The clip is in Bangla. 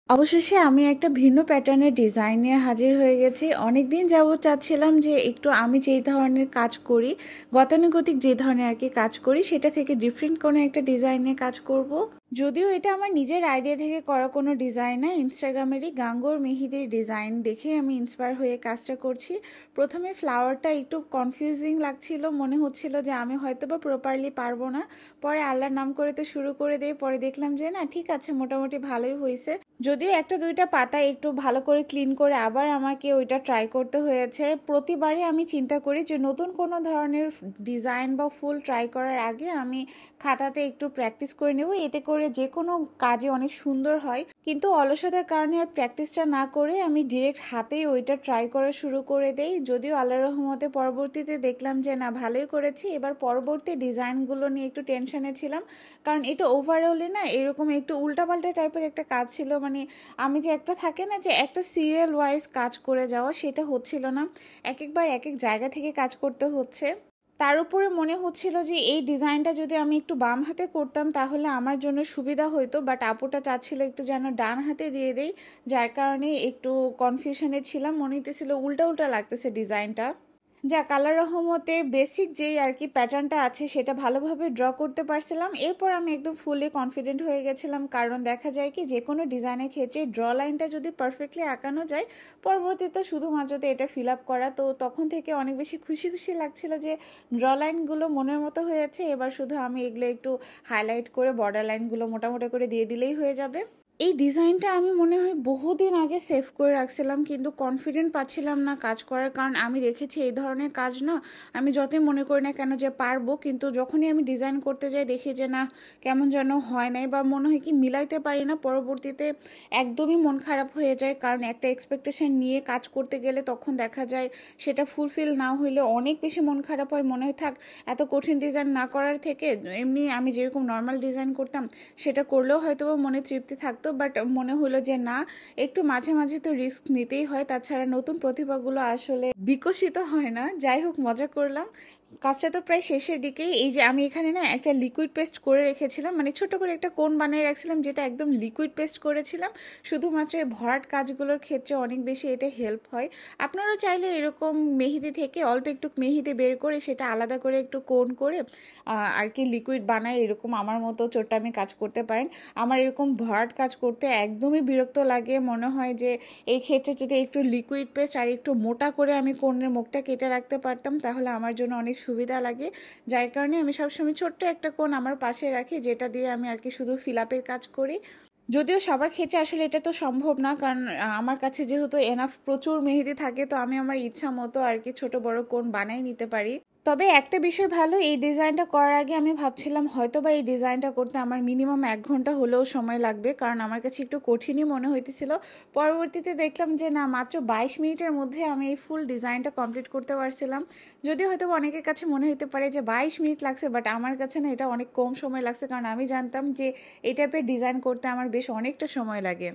অবশেষে আমি একটা ভিন্ন প্যাটার্নের ডিজাইন নিয়ে হাজির হয়ে গেছি। অনেকদিন যাবত চাচ্ছিলাম যে একটু আমি যেই ধরনের কাজ করি, গতানুগতিক যে ধরনের আর কি কাজ করি, সেটা থেকে ডিফারেন্ট কোনো একটা ডিজাইন নিয়ে কাজ করব। যদিও এটা আমার নিজের আইডিয়া থেকে করা কোনো ডিজাইন না, ইনস্টাগ্রামেরই গাঙ্গোর মেহেদির ডিজাইন দেখে আমি ইন্সপায়ার হয়ে কাজটা করছি। প্রথমে ফ্লাওয়ারটা একটু কনফিউজিং লাগছিল, মনে হচ্ছিল যে আমি হয়তো বা প্রপারলি পারবো না। পরে আল্লাহর নাম করে তো শুরু করে দিই, পরে দেখলাম যে না, ঠিক আছে, মোটামুটি ভালোই হয়েছে। যদিও একটা দুইটা পাতা একটু ভালো করে ক্লিন করে আবার আমাকে ওইটা ট্রাই করতে হয়েছে। প্রতিবারই আমি চিন্তা করি যে নতুন কোনো ধরনের ডিজাইন বা ফুল ট্রাই করার আগে আমি খাতাতে একটু প্র্যাকটিস করে নেব, এতে করে যে কোনো কাজে অনেক সুন্দর হয়। কিন্তু অলসতার কারণে আর প্র্যাকটিসটা না করে আমি ডিরেক্ট হাতেই ওইটা ট্রাই করা শুরু করে দেই। যদিও আল্লাহর রহমতে পরবর্তীতে দেখলাম যে না, ভালোই করেছি। এবার পরবর্তী ডিজাইনগুলো নিয়ে একটু টেনশনে ছিলাম, কারণ এটা ওভারঅলে না এরকম একটু উল্টাপাল্টা টাইপের একটা কাজ ছিল। মানে আমি যে একটা থাকে না যে একটা সিরিয়াল ওয়াইজ কাজ করে যাওয়া, সেটা হচ্ছিল না। এক একবার এক এক জায়গা থেকে কাজ করতে হচ্ছে। তার উপরে মনে হচ্ছিল যে এই ডিজাইনটা যদি আমি একটু বাম হাতে করতাম তাহলে আমার জন্য সুবিধা হতো, বাট আপুটা চাচ্ছিল একটু যেন ডান হাতে দিয়ে দেই, যার কারণে একটু কনফিউশনে ছিলাম। মনে হইতেছিল উল্টা উল্টা লাগতেছে ডিজাইনটা। যাক, আল্লাহর রহমতে বেসিক যেই আর কি প্যাটার্নটা আছে সেটা ভালোভাবে ড্র করতে পারছিলাম। এরপর আমি একদম ফুলি কনফিডেন্ট হয়ে গেছিলাম, কারণ দেখা যায় কি যে কোনো ডিজাইনের ক্ষেত্রে ড্র লাইনটা যদি পারফেক্টলি আঁকানো যায়, পরবর্তীতে শুধুমাত্র তো এটা ফিল আপ করা। তো তখন থেকে অনেক বেশি খুশি খুশি লাগছিল যে ড্র লাইনগুলো মনের মতো হয়েছে। এবার শুধু আমি এগুলো একটু হাইলাইট করে বর্ডার লাইনগুলো মোটামুটি করে দিয়ে দিলেই হয়ে যাবে। এই ডিজাইনটা আমি মনে হয় বহুদিন আগে সেভ করে রাখছিলাম, কিন্তু কনফিডেন্ট পাচ্ছিলাম না কাজ করার। কারণ আমি দেখেছি এই ধরনের কাজ না, আমি যতই মনে করি না কেন যে পারবো, কিন্তু যখনই আমি ডিজাইন করতে যাই দেখি যে না, কেমন যেন হয় নাই, বা মনে হয় কি মিলাইতে পারি না। পরবর্তীতে একদমই মন খারাপ হয়ে যায়, কারণ একটা এক্সপেকটেশন নিয়ে কাজ করতে গেলে তখন দেখা যায় সেটা ফুলফিল না হইলে অনেক বেশি মন খারাপ হয়। মনে হয় থাক, এত কঠিন ডিজাইন না করার থেকে এমনি আমি যেরকম নর্মাল ডিজাইন করতাম সেটা করলেও হয়তো বা মনে তৃপ্তি থাকতো। বাট মনে হলো যে না, একটু মাঝে মাঝে তো রিস্ক নিতেই হয়, তাছাড়া নতুন প্রতিভাগুলো আসলে বিকশিত হয় না। যাই হোক, মজা করলাম। কাজটা তো প্রায় শেষের দিকেই। এই যে আমি এখানে না একটা লিকুইড পেস্ট করে রেখেছিলাম, মানে ছোট করে একটা কোন বানিয়ে রাখছিলাম, যেটা একদম লিকুইড পেস্ট করেছিলাম। শুধুমাত্র এই ভরাট কাজগুলোর ক্ষেত্রে অনেক বেশি এটা হেল্প হয়। আপনারা চাইলে এরকম মেহেদি থেকে অল্প একটু মেহেদি বের করে সেটা আলাদা করে একটু কোন করে আর কি লিকুইড বানায় এরকম আমার মতো চোট্টামি কাজ করতে পারেন। আমার এরকম ভরাট কাজ করতে একদমই বিরক্ত লাগে। মনে হয় যে এই ক্ষেত্রে যদি একটু লিকুইড পেস্ট আর একটু মোটা করে আমি কোণের মুখটা কেটে রাখতে পারতাম তাহলে আমার জন্য অনেক সুবিধা লাগে। যার কারণে আমি সবসময় ছোট্ট একটা কোণ আমার পাশে রাখি, যেটা দিয়ে আমি আর কি শুধু ফিল আপের কাজ করি। যদিও সবার ক্ষেত্রে আসলে এটা তো সম্ভব না, কারণ আমার কাছে যেহেতু এনাফ প্রচুর মেহেদি থাকে, তো আমি আমার ইচ্ছা মতো আর কি ছোট বড় কোণ বানাই নিতে পারি। তবে একটা বিষয় ভালো, এই ডিজাইনটা করার আগে আমি ভাবছিলাম হয়তো বা এই ডিজাইনটা করতে আমার মিনিমাম 1 ঘন্টা হলেও সময় লাগবে, কারণ আমার কাছে একটু কঠিনই মনে হইতেছিল। পরবর্তীতে দেখলাম যে না, মাত্র 22 মিনিটের মধ্যে আমি এই ফুল ডিজাইনটা কমপ্লিট করতে পারছিলাম। যদিও হয়তো অনেকের কাছে মনে হতে পারে যে 22 মিনিট লাগছে, বাট আমার কাছে না এটা অনেক কম সময় লাগছে, কারণ আমি জানতাম যে এই টাইপের ডিজাইন করতে আমার বেশ অনেকটা সময় লাগে।